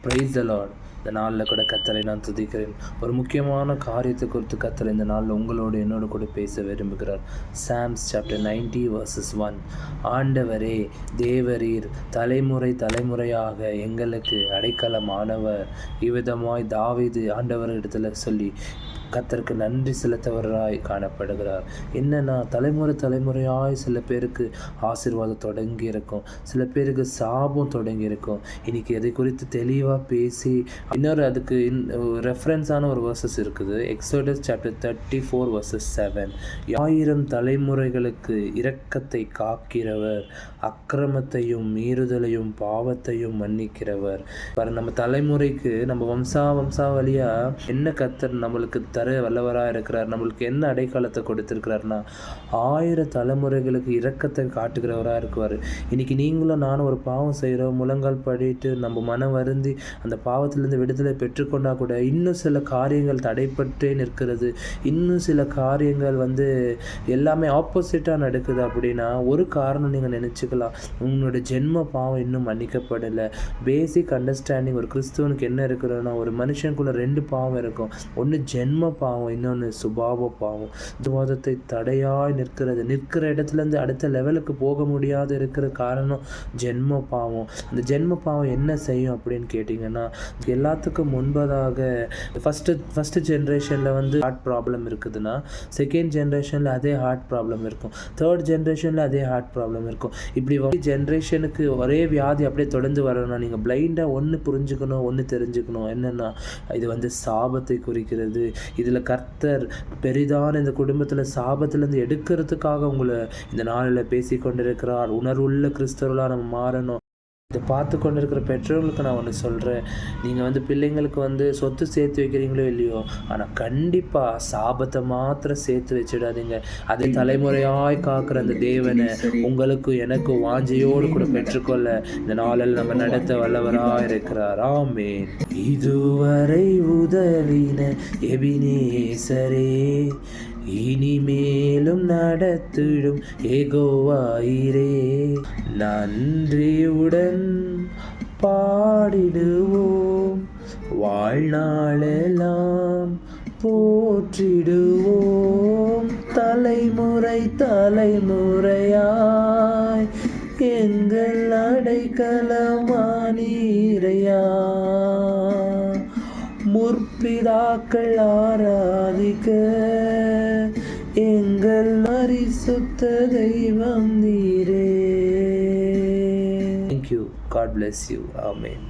Praise the Lord. இந்த நாளில் கூட கர்த்தரை நான் துதிக்கிறேன். ஒரு முக்கியமான காரியத்தை குறித்து கர்த்தர் இந்த நாளில் உங்களோடு என்னோடு கூட பேச விரும்புகிறார். Psalms chapter 90 verses 1. ஆண்டவரே தேவரீர் தலைமுறை தலைமுறையாக எங்களுக்கு அடைக்கலமானவர். இவ்விதமாய் தாவீது ஆண்டவரிடத்துல சொல்லி கர்த்தருக்கு நன்றி செலுத்தவராய் காணப்படுகிறார். என்னன்னா, தலைமுறை தலைமுறையாய் சில பேருக்கு ஆசீர்வாதம் தொடங்கி இருக்கும், சில பேருக்கு சாபம் தொடங்கி இருக்கும். இன்னைக்கு இதை குறித்து தெளிவாக பேசி இன்னொரு அதுக்கு ரெஃபரன்ஸான ஒரு வர்சஸ் இருக்குது. Exodus chapter 34 verses 7. 1000 தலைமுறைகளுக்கு இரக்கத்தை காக்கிறவர், அக்கிரமத்தையும் மீறுதலையும் பாவத்தையும் மன்னிக்கிறவர். நம்ம தலைமுறைக்கு நம்ம வம்சாவளியா என்ன கர்த்தர் நம்மளுக்கு தர வல்லவராக இருக்கிறார், நம்மளுக்கு என்ன அடைக்காலத்தை கொடுத்துருக்கிறார்னா 1000 தலைமுறைகளுக்கு இரக்கத்தை காட்டுகிறவராக இருக்குவார். இன்னைக்கு நீங்களும் நானும் ஒரு பாவம் செய்கிறோம், முழங்கால் படிட்டு நம்ம மனம் வருந்தி அந்த பாவத்திலேருந்து விடுதலை பெற்றுக்கொண்டா கூட இன்னும் சில காரியங்கள் தடைப்பட்டே நிற்கிறது, இன்னும் சில காரியங்கள் எல்லாமே ஆப்போசிட்டாக நடக்குது. அப்படின்னா ஒரு காரணம் நீங்கள் நினச்சிக்கலாம், உங்களோட ஜென்ம பாவம் இன்னும் மன்னிக்கப்படலை. பேசிக் அண்டர்ஸ்டாண்டிங் ஒரு கிறிஸ்துவனுக்கு என்ன இருக்கிறதுனா, ஒரு மனுஷனுக்குள்ள 2 பாவம் இருக்கும். ஒன்று ஜென்ம பாவம், இன்னொன்று சுபாவ பாவம். சுபாவத்தை தடையாய் நிற்கிற இடத்துலேருந்து அடுத்த லெவலுக்கு போக முடியாது இருக்கிற காரணம் ஜென்ம பாவம். அந்த ஜென்ம பாவம் என்ன செய்யும் அப்படின்னு கேட்டிங்கன்னா, எல்லாத்துக்கும் முன்பதாக ஃபஸ்ட்டு ஜென்ரேஷனில் ஹார்ட் ப்ராப்ளம் இருக்குதுன்னா, செகண்ட் ஜென்ரேஷனில் அதே ஹார்ட் ப்ராப்ளம் இருக்கும், தேர்ட் ஜென்ரேஷனில் அதே ஹார்ட் ப்ராப்ளம் இருக்கும். இப்படி ஜென்ரேஷனுக்கு ஒரே வியாதி அப்படியே தொடர்ந்து வரணும்னா நீங்கள் பிளைண்டாக ஒன்று புரிஞ்சுக்கணும், ஒன்று தெரிஞ்சுக்கணும். என்னென்னா, இது சாபத்தை குறிக்கிறது. இதில் கர்த்தர் பெரிதான இந்த குடும்பத்தில் சாபத்திலேருந்து எடுக்கிறதுக்காக உங்களை இந்த நாளில் பேசி கொண்டிருக்கிறார். உணர்வுள்ள கிறிஸ்தவர்களாக நம்ம மாறணும். இதை பார்த்து கொண்டு இருக்கிற பெற்றோர்களுக்கு நான் ஒன்று சொல்கிறேன், நீங்கள் பிள்ளைங்களுக்கு சொத்து சேர்த்து வைக்கிறீங்களோ இல்லையோ, ஆனால் கண்டிப்பாக சாபத்தை மாத்திரம் சேர்த்து வச்சிடாதீங்க. அதை தலைமுறையாய் காக்கிற அந்த தேவனை உங்களுக்கு எனக்கு வாஞ்சையோடு கூட பெற்றுக்கொள்ள இந்த நாளில் நம்ம நடத்த வல்லவராக இருக்கிறார். ஆமென். இதுவரை உதவின எபினேசரே, இனிமேலும் நடத்திடும் யெகோவாயிரே, நன்றியுடன் பாடிடுவோம், வாழ்நாளெல்லாம் போற்றிடுவோம், தலைமுறை தலைமுறையாய் எங்கள் அடைக்கலமானீரையா, முற்பிதாக்கள் ஆராதிக்க எங்கள் பரிசுத்த தெய்வம் நீரே. Thank you. God bless you. Amen.